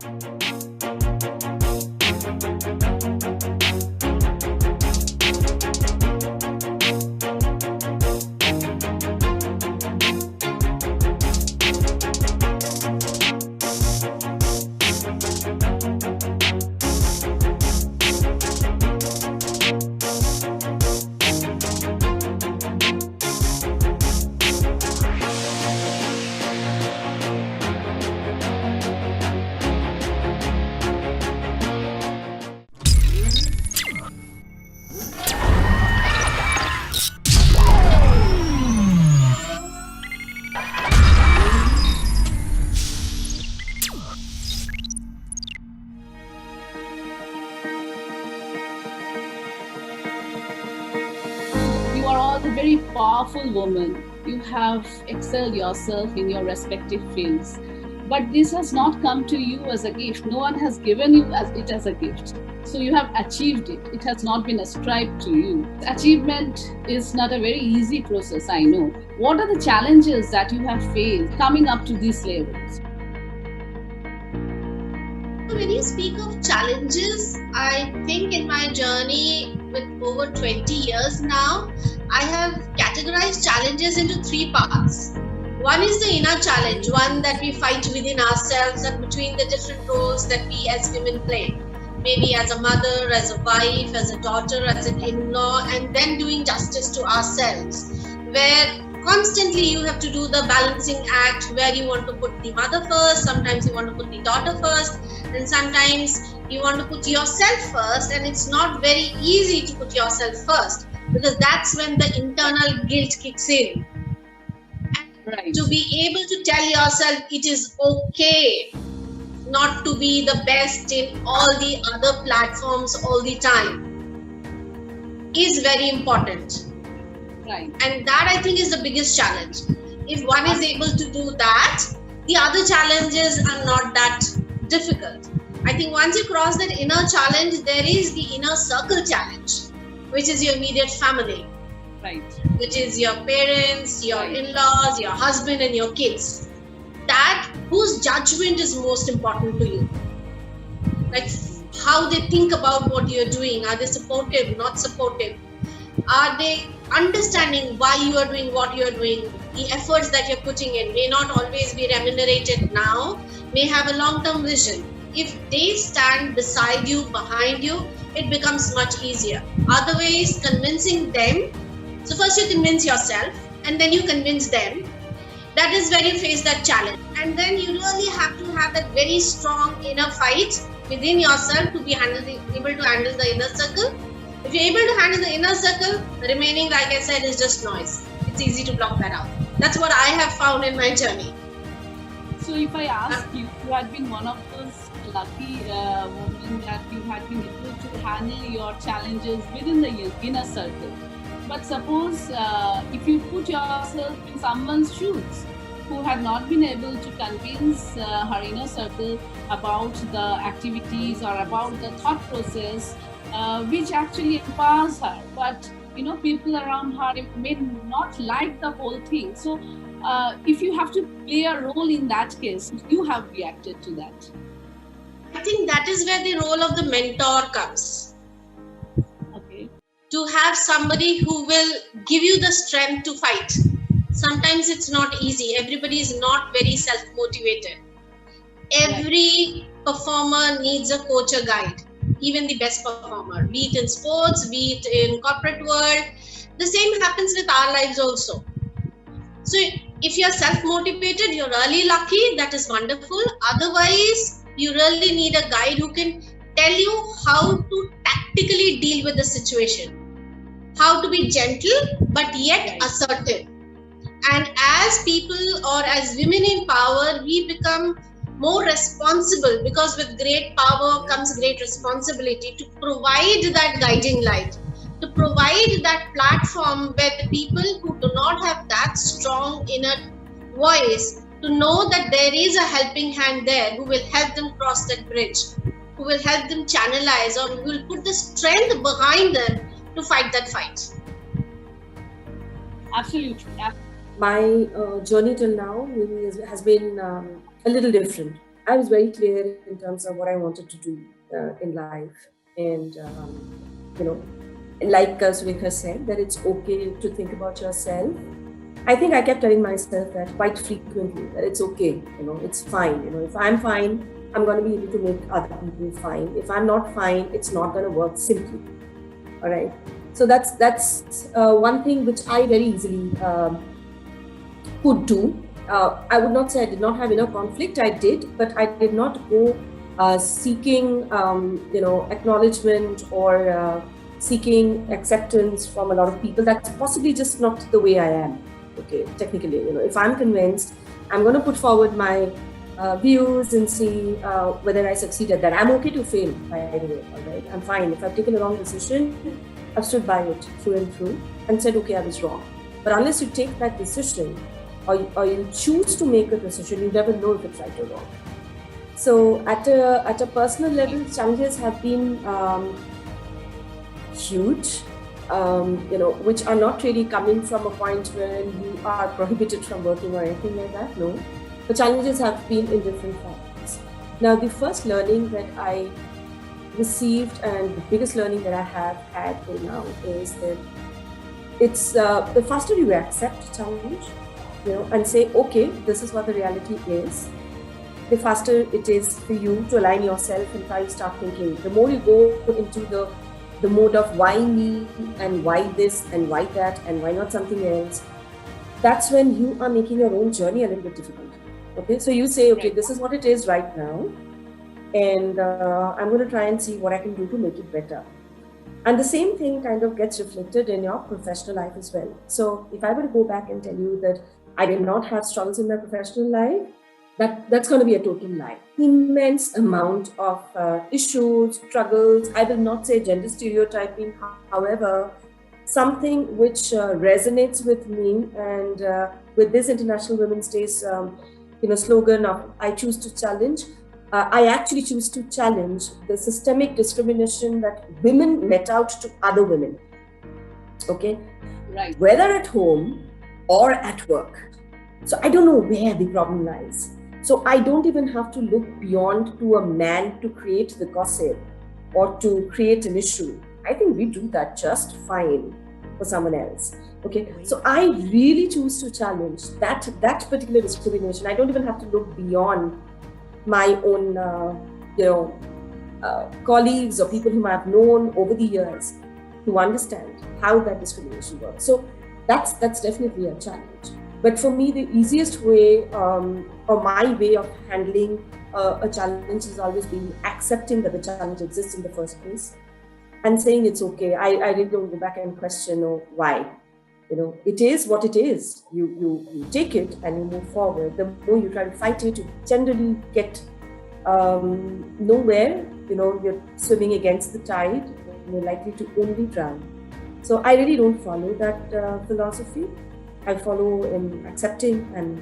You are all very powerful women. You have excelled yourself in your respective fields. But this has not come to you as a gift. No one has given you it as a gift. So you have achieved it. It has not been ascribed to you. Achievement is not a very easy process, I know. What are the challenges that you have faced coming up to these levels? When you speak of challenges, I think in my journey with over 20 years now, I have categorized challenges into three parts. One is the inner challenge, one that we fight within ourselves and between the different roles that we as women play. Maybe as a mother, as a wife, as a daughter, as an in-law, and then doing justice to ourselves, where constantly you have to do the balancing act where you want to put the mother first, sometimes you want to put the daughter first, and sometimes you want to put yourself first, and it's not very easy to put yourself first because that's when the internal guilt kicks in. Right. To be able to tell yourself it is okay not to be the best in all the other platforms all the time is very important. Right. And that I think is the biggest challenge. If one is able to do that, the other challenges are not that difficult. I think once you cross that inner challenge, there is the inner circle challenge, which is your immediate family. Right. Which is your parents, your in-laws, your husband and your kids. That whose judgment is most important to you. Like how they think about what you're doing. Are they supportive, not supportive? Are they understanding why you are doing what you are doing? The efforts that you're putting in may not always be remunerated now, may have a long-term vision. If they stand beside you, behind you, it becomes much easier. Otherwise, convincing them, so first you convince yourself and then you convince them. That is where you face that challenge. And then you really have to have that very strong inner fight within yourself to be able to handle the inner circle. If you're able to handle the inner circle, the remaining, like I said, is just noise. It's easy to block that out. That's what I have found in my journey. So if I ask you, you had been one of those lucky women that you had been able to handle your challenges within the inner circle. But suppose if you put yourself in someone's shoes who had not been able to convince her inner circle about the activities or about the thought process which actually empowers her, but people around her may not like the whole thing. So if you have to play a role in that case, you have reacted to that. I think that is where the role of the mentor comes. To have somebody who will give you the strength to fight. Sometimes it's not easy. Everybody is not very self-motivated. Every performer needs a coach or guide, even the best performer, be it in sports, be it in corporate world. The same happens with our lives also. So if you're self-motivated, you're really lucky, that is wonderful. Otherwise, you really need a guide who can tell you how to tactically deal with the situation. How to be gentle but yet assertive. And as people or as women in power, we become more responsible because with great power comes great responsibility to provide that guiding light, to provide that platform where the people who do not have that strong inner voice to know that there is a helping hand there who will help them cross that bridge, who will help them channelize or who will put the strength behind them to fight that fight. Absolutely. My journey till now maybe has been a little different. I was very clear in terms of what I wanted to do in life. And, you know, like Surekha said, that it's okay to think about yourself. I think I kept telling myself that quite frequently, that it's okay, it's fine. If I'm fine, I'm going to be able to make other people fine. If I'm not fine, it's not going to work simply. All right. So that's one thing which I very easily could do. I would not say I did not have inner conflict. I did, but I did not go seeking, acknowledgement or seeking acceptance from a lot of people. That's possibly just not the way I am. Okay, technically, if I'm convinced, I'm going to put forward my views and see whether I succeed at that. I'm okay to fail, by the way. All right, I'm fine. If I've taken a wrong decision, I've stood by it through and through and said, okay, I was wrong. But unless you take that decision, or you choose to make a decision, you never know if it's right or wrong. So at a personal level, challenges have been huge, which are not really coming from a point where you are prohibited from working or anything like that. No, the challenges have been in different forms. Now, the first learning that I received and the biggest learning that I have had till now is that it's the faster you accept challenge, and say, okay, this is what the reality is, the faster it is for you to align yourself and try to start thinking. The more you go into the mode of why me and why this and why that and why not something else, that's when you are making your own journey a little bit difficult. Okay, so you say, okay, this is what it is right now, and I'm going to try and see what I can do to make it better. And the same thing kind of gets reflected in your professional life as well. So if I were to go back and tell you that I did not have struggles in my professional life, that's going to be a total lie. Immense amount of issues, struggles. I will not say gender stereotyping, however, something which resonates with me, and with this International Women's Day's slogan of I choose to challenge. I actually choose to challenge the systemic discrimination that women let out to other women. Okay, right. Whether at home or at work. So I don't know where the problem lies. So I don't even have to look beyond to a man to create the gossip or to create an issue. I think we do that just fine for someone else. Okay, so I really choose to challenge that particular discrimination. I don't even have to look beyond my own, colleagues or people whom I've known over the years to understand how that discrimination works. So that's definitely a challenge. But for me, the easiest way or my way of handling a challenge has always been accepting that the challenge exists in the first place and saying it's okay. I really don't go back and question why. It is what it is. You take it and you move forward. The more you try to fight it, you generally get nowhere. You're swimming against the tide and you're likely to only drown. So I really don't follow that philosophy. I follow in accepting and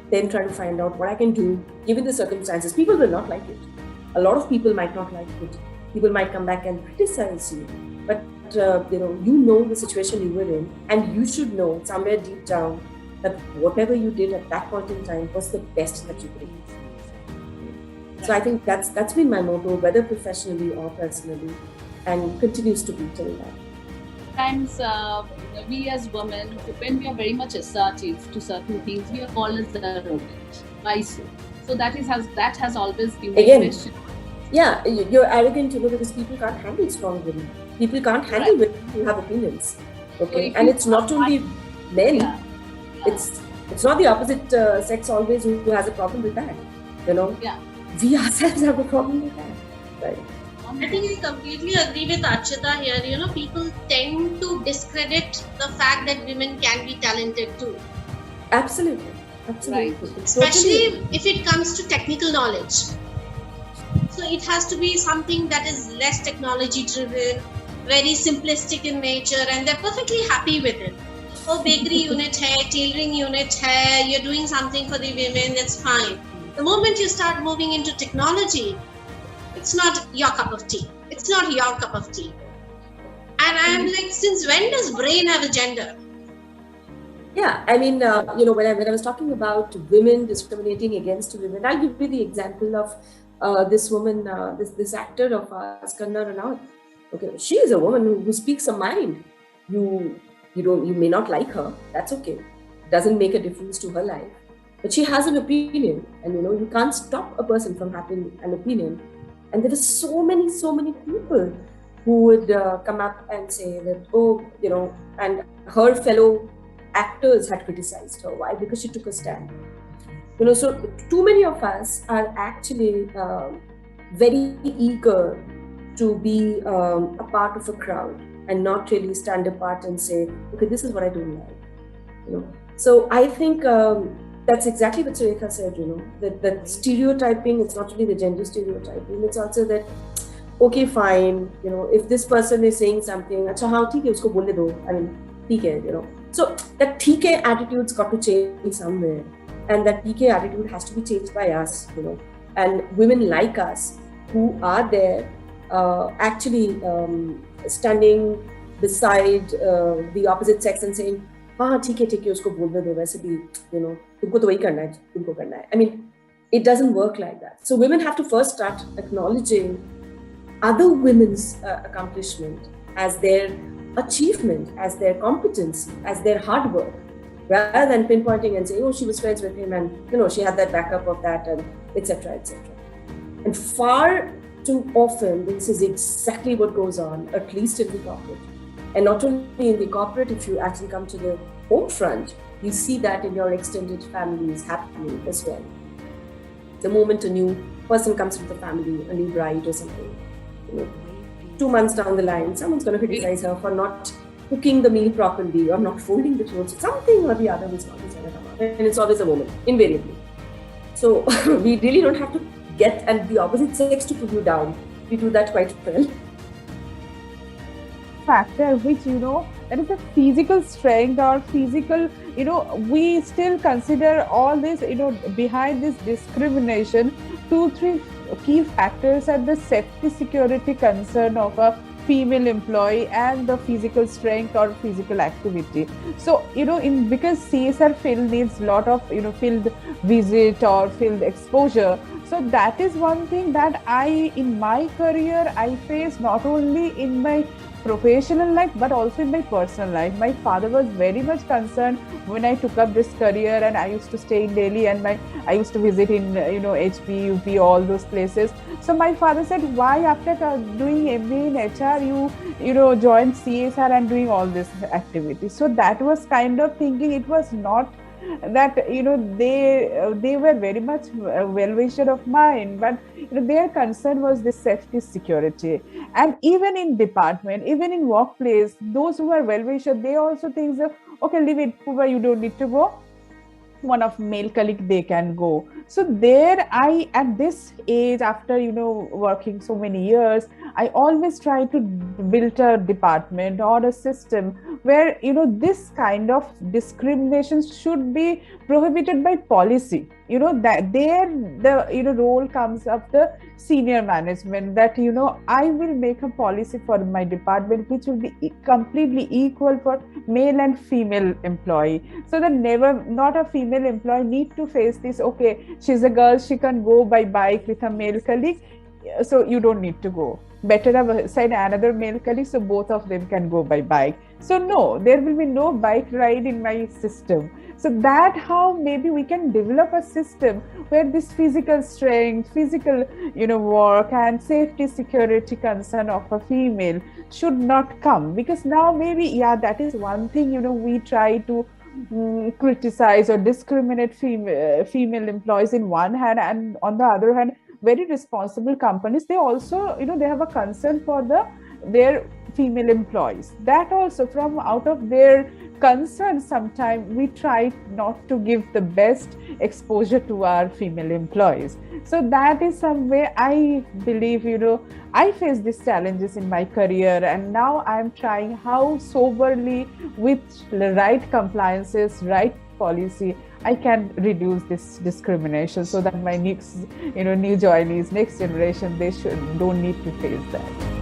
then try to find out what I can do given the circumstances. People will not like it. A lot of people might not like it. People might come back and criticize you. But you know the situation you were in, and you should know somewhere deep down that whatever you did at that point in time was the best that you could do. So I think that's been my motto, whether professionally or personally, and continues to be till now. Sometimes we as women, when we are very much assertive to certain things, we are called as arrogant. Why so? So that has always been the question. Yeah, you're arrogant, because people can't handle strong women. People can't handle women who have opinions. Okay, so and it's not only men. Yeah. It's not the opposite sex always who has a problem with that. Yeah. We ourselves have a problem with that. Right. I think I completely agree with Archita here. People tend to discredit the fact that women can be talented too. Absolutely. Right. Especially if it comes to technical knowledge. So it has to be something that is less technology driven, very simplistic in nature, and they're perfectly happy with it. Oh, bakery unit hai, tailoring unit hai, you're doing something for the women, that's fine. The moment you start moving into technology, it's not your cup of tea. It's not your cup of tea. And I'm like, since when does brain have a gender? Yeah, I mean, when I was talking about women discriminating against women, I'll give you the example of this woman, this actor of ours, Kanna Ranaut. Okay, she is a woman who speaks her mind. You you may not like her. That's okay. Doesn't make a difference to her life. But she has an opinion, and you can't stop a person from having an opinion. And there were so many people who would come up and say that, oh, and her fellow actors had criticized her. Why? Because she took a stand. So too many of us are actually very eager to be a part of a crowd and not really stand apart and say, okay, this is what I don't like. So I think that's exactly what Surekha said. That stereotyping, it's not only the gender stereotyping, it's also that, okay, fine, if this person is saying something, acha haan theek hai, usko bolne do. I mean, theek hai, So that theek hai attitude's got to change somewhere, and that theek hai attitude has to be changed by us, and women like us who are there actually standing beside the opposite sex and saying, हाँ ठीक है उसको बोलने दो वैसे भी तुमको तो वही करना है तुमको करना है. I mean, it doesn't work like that. So women have to first start acknowledging other women's accomplishment as their achievement, as their competence, as their hard work, rather than pinpointing and saying, oh, she was friends with him and she had that backup of that, and etc. etc. And far too often this is exactly what goes on, at least in the corporate. And not only in the corporate, if you actually come to the home front, you see that in your extended families happening as well. The moment a new person comes into the family, a new bride or something, 2 months down the line, someone's going to criticize her for not cooking the meal properly or not folding the clothes. Something or the other is always going to come up. And it's always a woman, invariably. So we really don't have to get and the opposite sex to put you down. We do that quite well. Factor which that is the physical strength or physical we still consider all this behind this discrimination 2-3 key factors are the safety security concern of a female employee and the physical strength or physical activity. So because CSR field needs lot of field visit or field exposure. So that is one thing that in my career I face, not only in my professional life but also in my personal life. My father was very much concerned when I took up this career, and I used to stay in Delhi and I used to visit in HP, UP, all those places. So my father said, why after doing MBA in HR you joined CSR and doing all this activity? So that was kind of thinking, it was not that they were very much well-wisher of mine, but their concern was the safety security. And even in department, even in workplace, those who are well-wisher, they also think that, okay, leave it, Pooba, you don't need to go, one of male colleague, they can go. So there I, at this age, after working so many years, I always try to build a department or a system where this kind of discrimination should be prohibited by policy. That there the role comes of the senior management, that I will make a policy for my department which will be completely equal for male and female employee, so that not a female employee need to face this, okay, she's a girl, she can go by bike with a male colleague, so you don't need to go. Better have said another male colleague, so both of them can go by bike. So no, there will be no bike ride in my system. So that how maybe we can develop a system where this physical strength, physical work and safety security concern of a female should not come. Because now maybe that is one thing we try to criticize or discriminate female employees in one hand, and on the other hand very responsible companies, they also they have a concern for their female employees. That also from out of their concern, sometimes we try not to give the best exposure to our female employees. So that is some way I believe I face these challenges in my career, and now I'm trying how soberly with the right compliances, right policy, I can reduce this discrimination, so that my next new joinees, next generation, they don't need to face that.